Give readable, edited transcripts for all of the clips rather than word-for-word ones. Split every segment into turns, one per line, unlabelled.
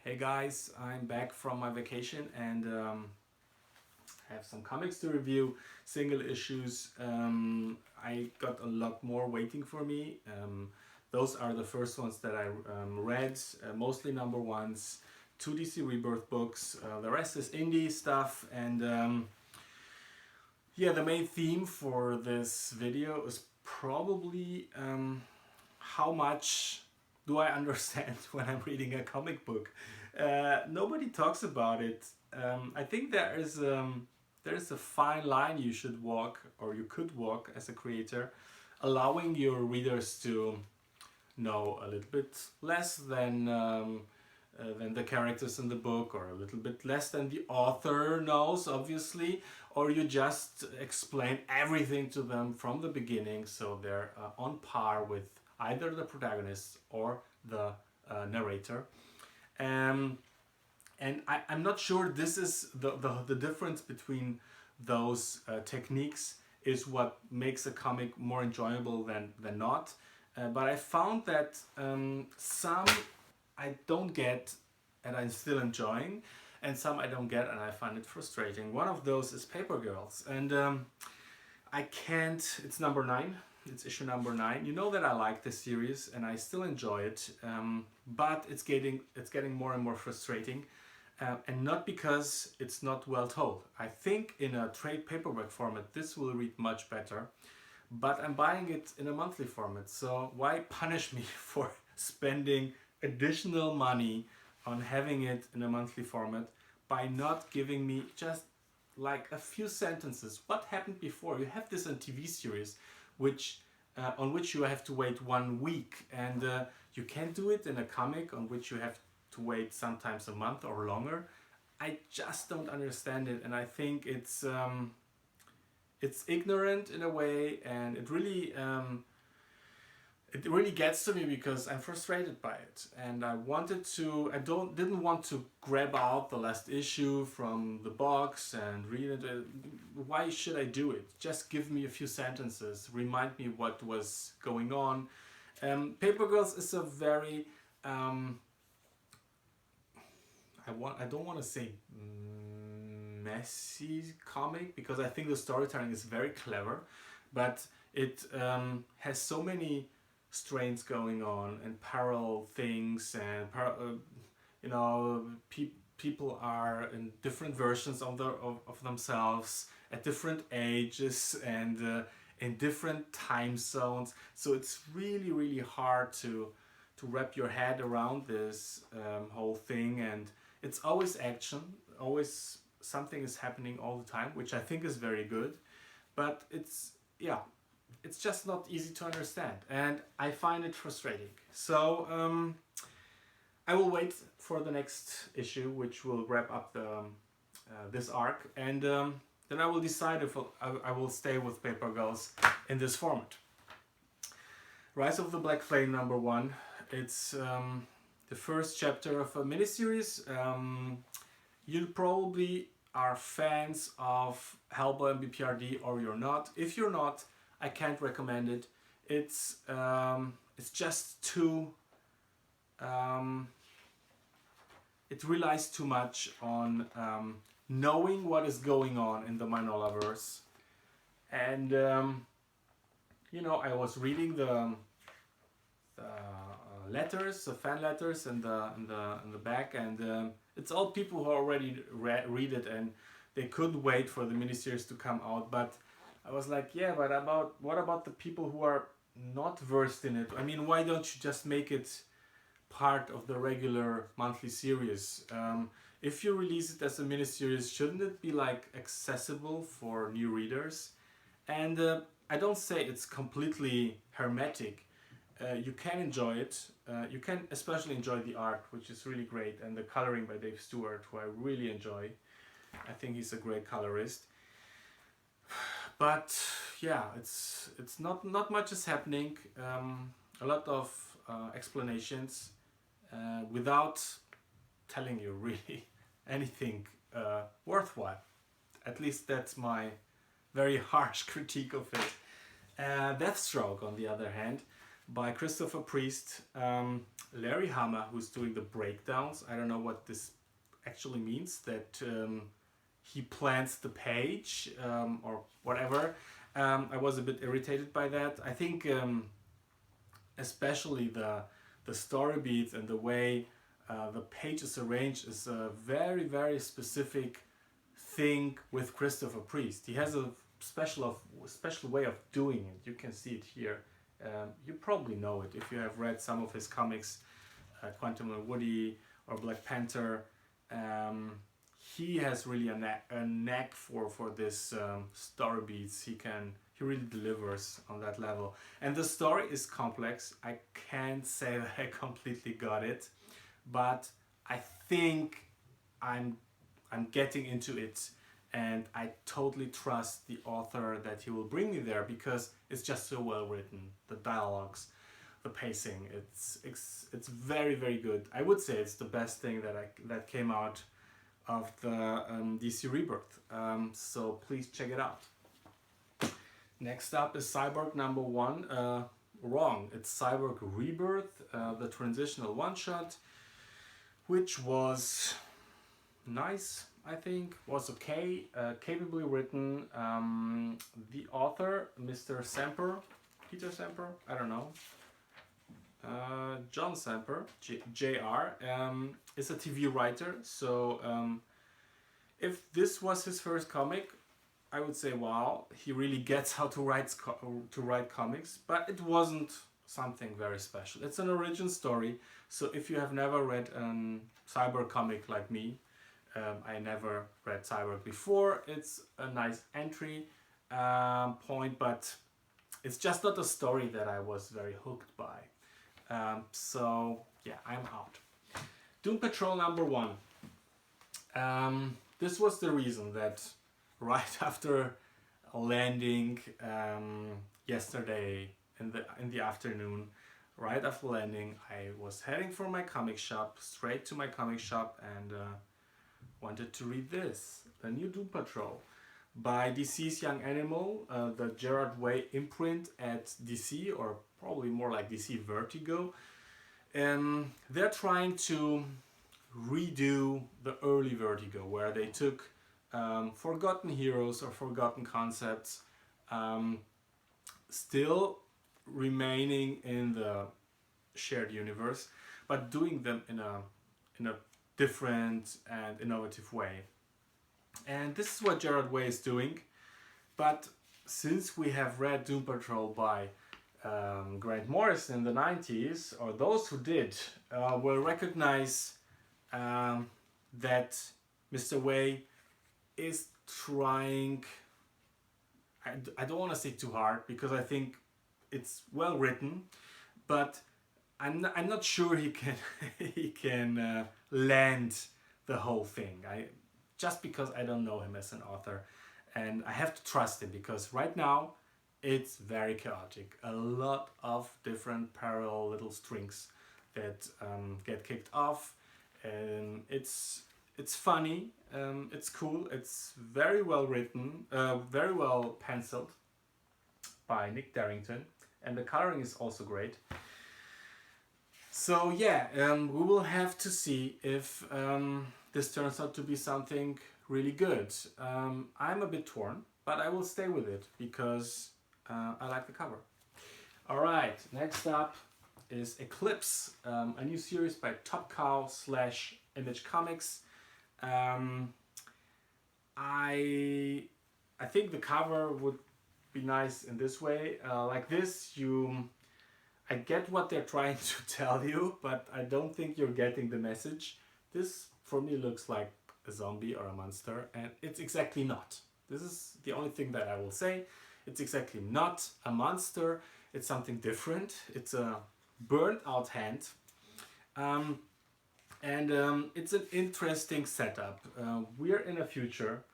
Hey guys, I'm back from my vacation and have some comics to review, single issues. I got a lot more waiting for me. Those are the first ones that I read, mostly number ones, 2 DC Rebirth books. The rest is indie stuff, and yeah, the main theme for this video is probably how much do I understand when I'm reading a comic book. Nobody talks about it. I think there is a fine line you should walk, or you could walk as a creator, allowing your readers to know a little bit less than the characters in the book, or a little bit less than the author knows, obviously, or you just explain everything to them from the beginning so they're on par with either the protagonist or the narrator. And I'm not sure this is the difference between those techniques is what makes a comic more enjoyable than not. But I found that some I don't get and I'm still enjoying, and some I don't get and I find it frustrating. One of those is Paper Girls, and I can't, it's number 9. It's issue number 9. You know that I like this series and I still enjoy it, but it's getting more and more frustrating, and not because it's not well told. I think in a trade paperback format this will read much better, but I'm buying it in a monthly format, so why punish me for spending additional money on having it in a monthly format by not giving me just like a few sentences? What happened before? You have this on TV series which on which you have to wait 1 week, and you can't do it in a comic on which you have to wait sometimes a month or longer. I just don't understand it, and I think it's ignorant in a way, and it really gets to me because I'm frustrated by it, and I didn't want to grab out the last issue from the box and read it. Why should I do it? Just give me a few sentences, remind me what was going on. Paper Girls is a very I don't want to say messy comic, because I think the storytelling is very clever, but it has so many strains going on and parallel things, and people are in different versions of themselves at different ages and in different time zones, so it's really hard to wrap your head around this whole thing. And it's always action, always something is happening all the time, which I think is very good, but it's just not easy to understand, and I find it frustrating. So I will wait for the next issue, which will wrap up this arc, and then I will decide if I will stay with Paper Girls in this format. Rise of the Black Flame number 1. It's the first chapter of a miniseries. You probably are fans of Hellboy and BPRD, or you're not. If you're not, I can't recommend it. It's just too it relies too much on knowing what is going on in the Minolaverse, and I was reading the letters, the fan letters in the back, and it's all people who already read it and they couldn't wait for the miniseries to come out. But I was like, yeah, but what about the people who are not versed in it? I mean, why don't you just make it part of the regular monthly series? If you release it as a miniseries, shouldn't it be like accessible for new readers? And I don't say it's completely hermetic. You can enjoy it. You can especially enjoy the art, which is really great, and the coloring by Dave Stewart, who I really enjoy. I think he's a great colorist. But yeah, it's not much is happening. A lot of explanations without telling you really anything worthwhile. At least that's my very harsh critique of it. Deathstroke, on the other hand, by Christopher Priest, Larry Hama, who's doing the breakdowns. I don't know what this actually means, that he plans the page or whatever. I was a bit irritated by that. I think especially the story beats and the way the page is arranged is a very, very specific thing with Christopher Priest. He has a special way of doing it. You can see it here. You probably know it if you have read some of his comics, Quantum and Woody or Black Panther. He has really a knack for this story beats. He really delivers on that level. And the story is complex. I can't say that I completely got it, but I think I'm getting into it, and I totally trust the author that he will bring me there, because it's just so well written. The dialogues, the pacing, it's very, very good. I would say it's the best thing that came out of the DC Rebirth. So please check it out. Next up is Cyborg #1. Wrong, it's Cyborg Rebirth, the transitional one-shot, which was nice, I think, was okay, capably written. The author, Mr. Semper, Peter Semper, I don't know, John Semper, JR, is a TV writer. So if this was his first comic, I would say, wow, he really gets how to write comics, but it wasn't something very special. It's an origin story, so if you have never read a Cyborg comic like me, I never read Cyborg before, it's a nice entry point, but it's just not a story that I was very hooked by. So yeah, I'm out. Doom Patrol #1. This was the reason that right after landing yesterday in the afternoon, right after landing, I was heading for my comic shop, straight to my comic shop, and wanted to read this, the new Doom Patrol by DC's Young Animal, the Gerard Way imprint at DC, or probably more like DC Vertigo. They're trying to redo the early Vertigo, where they took forgotten heroes or forgotten concepts, still remaining in the shared universe, but doing them in a different and innovative way. And this is what Gerard Way is doing. But since we have read Doom Patrol by Grant Morrison in the 90s, or those who did will recognize that Mr. Way is trying, I don't want to say too hard, because I think it's well written, but I'm not sure he can land the whole thing. Just because I don't know him as an author, and I have to trust him, because right now it's very chaotic. A lot of different parallel little strings that get kicked off, and it's funny, it's cool, it's very well written, very well penciled by Nick Darrington, and the coloring is also great. So yeah, we will have to see if this turns out to be something really good. I'm a bit torn, but I will stay with it because I like the cover. Alright, next up is Eclipse, a new series by Top Cow / Image Comics. I think the cover would be nice in this way. Like this, I get what they're trying to tell you, but I don't think you're getting the message. This for me looks like a zombie or a monster, and it's exactly not. This is the only thing that I will say. It's exactly not a monster. It's something different. It's a burnt out hand. It's an interesting setup. We're in a future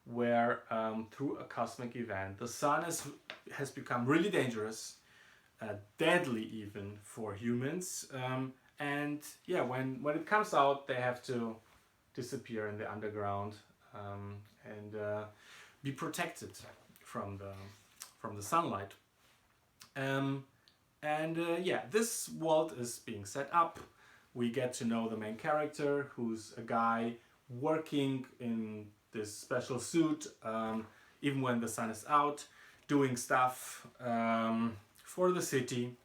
where through a cosmic event, the sun has become really dangerous, deadly even for humans. And yeah, when it comes out, they have to disappear in the underground and be protected from the sunlight. And yeah, this world is being set up. We get to know the main character, who's a guy working in this special suit, even when the sun is out, doing stuff for the city.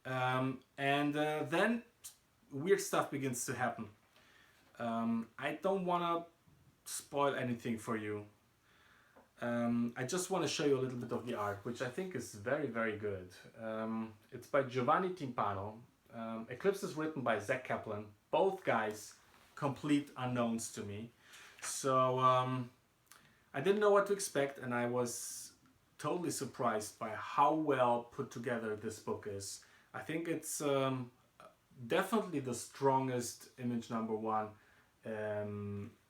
And then weird stuff begins to happen. I don't want to spoil anything for you. I just want to show you a little bit of the art, which I think is very, very good. It's by Giovanni Timpano. Eclipse is written by Zach Kaplan. Both guys complete unknowns to me. So I didn't know what to expect, and I was totally surprised by how well put together this book is. I think it's definitely the strongest image #1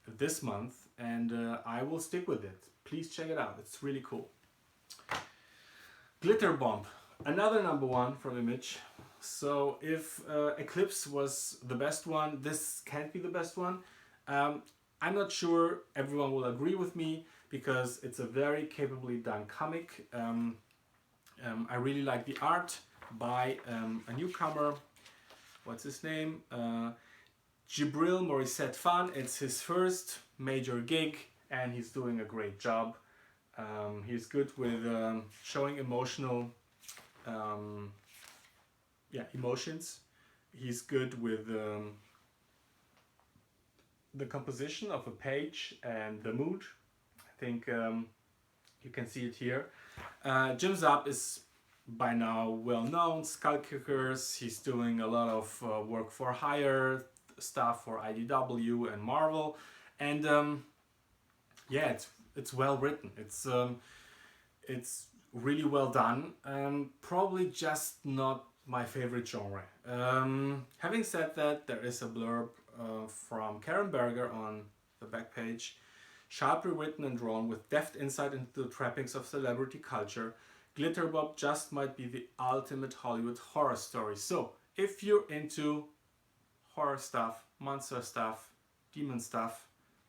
this month, and I will stick with it. Please check it out, it's really cool. Glitterbomb, another #1 from Image. So if Eclipse was the best one, this can't be the best one. I'm not sure everyone will agree with me, because it's a very capably done comic. I really like the art by a newcomer. What's his name? Jibril Morissette Fan. It's his first major gig, and he's doing a great job. He's good with showing emotions. He's good with the composition of a page and the mood. I think you can see it here. Jim Zap is by now well known. Skull Kickers. He's doing a lot of work for hire stuff for IDW and Marvel, and yeah, it's well written. It's really well done. Probably just not my favorite genre. Having said that, there is a blurb from Karen Berger on the back page. Sharply written and drawn with deft insight into the trappings of celebrity culture, Glitterbomb just might be the ultimate Hollywood horror story. So if you're into horror stuff, monster stuff, demon stuff,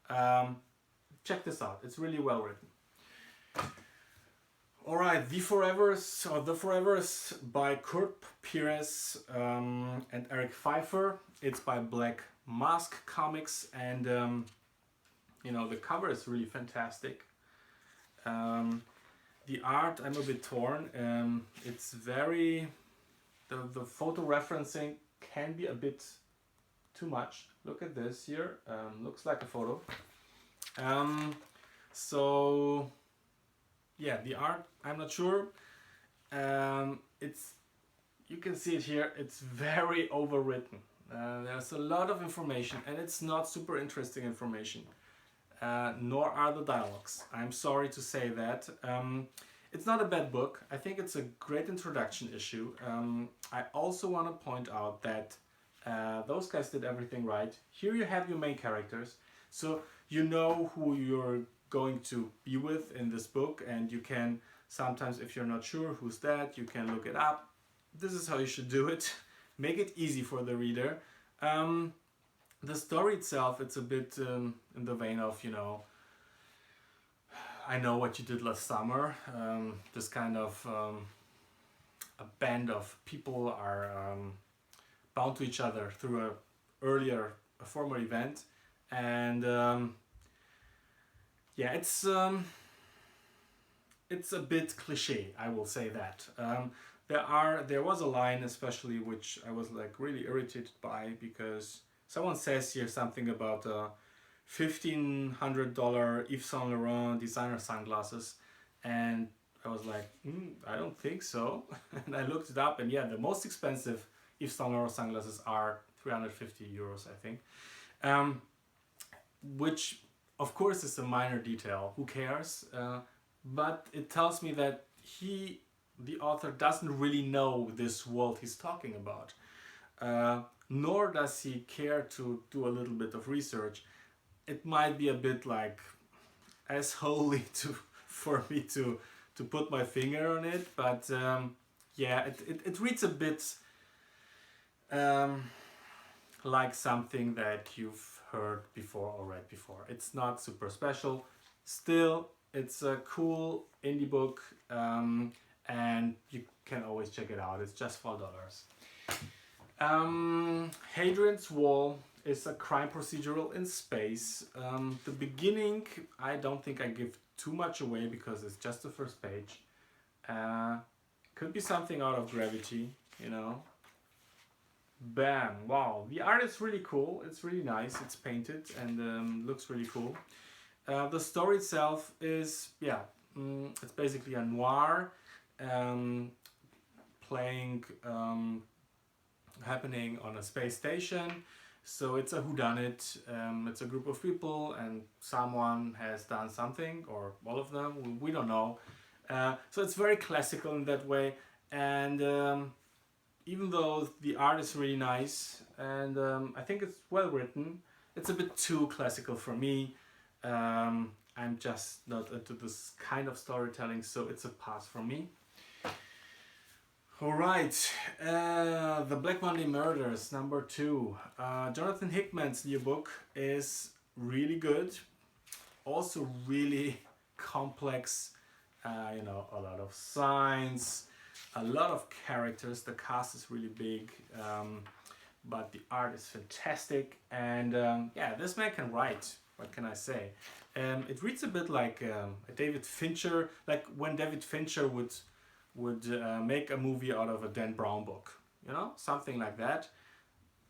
check this out. It's really well written. Alright, The Forevers by Kurt Perez and Eric Pfeiffer. It's by Black Mask Comics, and you know, the cover is really fantastic. The art, I'm a bit torn. It's very... The photo referencing can be a bit too much. Look at this here. Looks like a photo. So... yeah, the art, I'm not sure. You can see it here, it's very overwritten. There's a lot of information, and it's not super interesting information. Nor are the dialogues. I'm sorry to say that. It's not a bad book. I think it's a great introduction issue. I also want to point out that those guys did everything right. Here you have your main characters, so you know who you're going to be with in this book, and you can sometimes, if you're not sure who's that, you can look it up. This is how you should do it. Make it easy for the reader. The story itself, it's a bit in the vein of, you know, I Know What You Did Last Summer. This kind of a band of people are bound to each other through a former event, and yeah, it's a bit cliche, I will say that. There was a line especially which I was like really irritated by, because someone says here something about $1,500 Yves Saint Laurent designer sunglasses, and I was like, I don't think so. And I looked it up, and yeah, the most expensive Yves Saint Laurent sunglasses are 350 euros, I think. Which of course is a minor detail, who cares? But it tells me that the author, doesn't really know this world he's talking about. Nor does he care to do a little bit of research. It might be a bit like assholey for me to put my finger on it, but yeah, it reads a bit like something that you've heard before or read before. It's not super special. Still, it's a cool indie book, and you can always check it out. It's just $4. Hadrian's Wall is a crime procedural in space. The beginning, I don't think I give too much away because it's just the first page. Could be something out of Gravity, you know. Bam! Wow, the art is really cool. It's really nice. It's painted and looks really cool. The story itself is, yeah, it's basically a noir playing happening on a space station. So it's a whodunit. It's a group of people and someone has done something, or all of them, we don't know. So it's very classical in that way, and even though the art is really nice and I think it's well written, it's a bit too classical for me. I'm just not into this kind of storytelling, so it's a pass for me. Alright, The Black Monday Murders, number 2. Jonathan Hickman's new book is really good, also really complex, you know, a lot of science, a lot of characters, the cast is really big, but the art is fantastic, and yeah, this man can write, what can I say? It reads a bit like a David Fincher, like when David Fincher would make a movie out of a Dan Brown book, you know, something like that.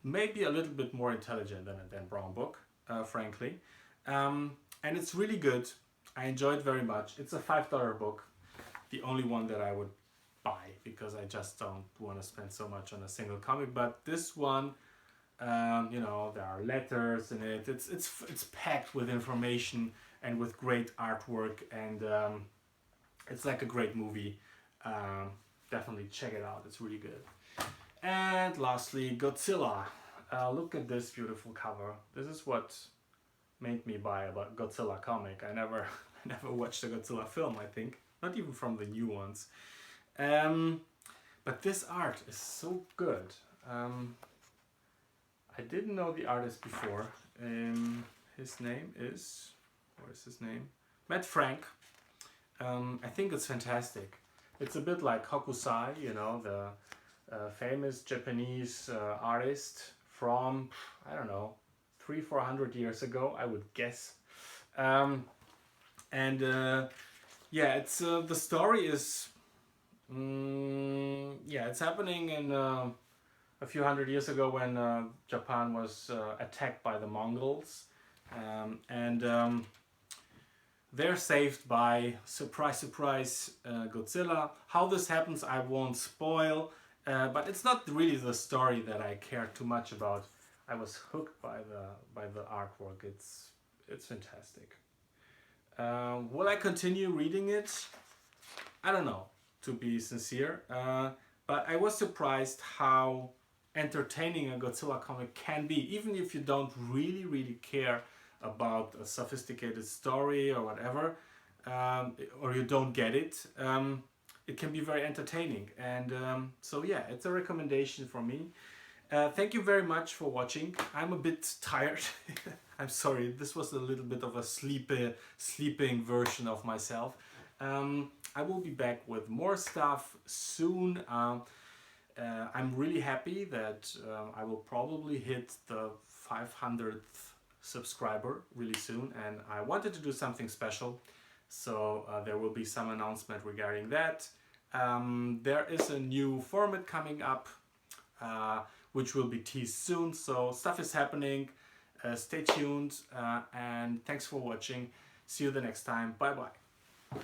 Maybe a little bit more intelligent than a Dan Brown book, frankly. And it's really good. I enjoyed very much. It's a $5 book, the only one that I would buy because I just don't want to spend so much on a single comic. But this one, you know, there are letters in it. It's packed with information and with great artwork, and it's like a great movie. Definitely check it out, it's really good. And lastly, Godzilla. Look at this beautiful cover. This is what made me buy a Godzilla comic. I never watched a Godzilla film, I think, not even from the new ones. But this art is so good. I didn't know the artist before. His name is, what is his name? Matt Frank. I think it's fantastic. It's a bit like Hokusai, you know, the famous Japanese artist from, I don't know, 300-400 years ago, I would guess. Yeah, it's the story is, yeah, it's happening in a few hundred years ago when Japan was attacked by the Mongols, they're saved by, surprise, surprise, Godzilla. How this happens I won't spoil, but it's not really the story that I care too much about. I was hooked by the artwork. It's fantastic. Will I continue reading it? I don't know, to be sincere, but I was surprised how entertaining a Godzilla comic can be, even if you don't really care about a sophisticated story or whatever, or you don't get it. It can be very entertaining, and so yeah, it's a recommendation for me. Thank you very much for watching. I'm a bit tired. I'm sorry, this was a little bit of a sleeping version of myself. I will be back with more stuff soon. I'm really happy that I will probably hit the 500th subscriber really soon, and I wanted to do something special, so there will be some announcement regarding that. There is a new format coming up, which will be teased soon, so stuff is happening. Stay tuned, and thanks for watching. See you the next time. Bye bye.